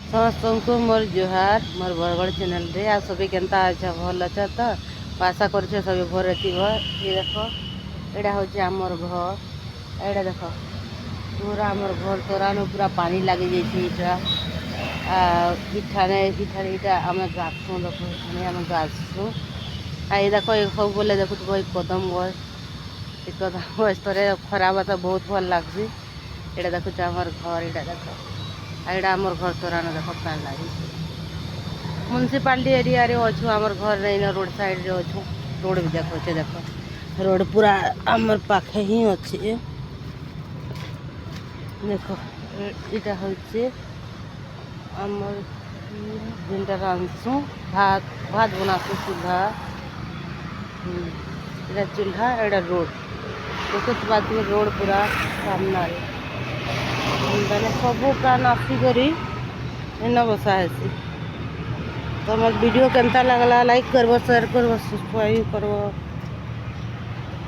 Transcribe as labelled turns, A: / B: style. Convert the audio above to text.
A: समस्त को मोर जुहार मोर बरगढ़ चैनल रे आ सभी केनता अच्छा भल अच्छा तो आशा कर सब भर थी। ये देख यहाँ हूँ आमर घर एड़ा देख पूरा आमर घर तोरान पूरा पानी लगी जाइए इठाने इठाने इटा आम गासू देख इठाने आम गासू ये देख ये सब बोले देखु ये कदम गछ ये कदम गछ थोड़े खरा बात बहुत भल लग्सी। ये देखुच आमर घर यहाँ देख एटा आमर घर तोरान देख पान लगी म्यूनिसिपालिटी एरिया रे अच्छु आमर घर नहीं रोड साइड रे अच्छु रोड भी देख रोड पूरा आमर पाखे ही अच्छे देख इटा हूँ आमर जिनटा रांधसु भात भात बनासु चूल्हा एटा चूल्हा एटा रोड देखुच बाद रोड पूरा सामना मैंने सबू प्राण आसिक बसा है। तो हमारे वीडियो केनता लगला लाइक करब शेयर करब सब्सक्राइब करब।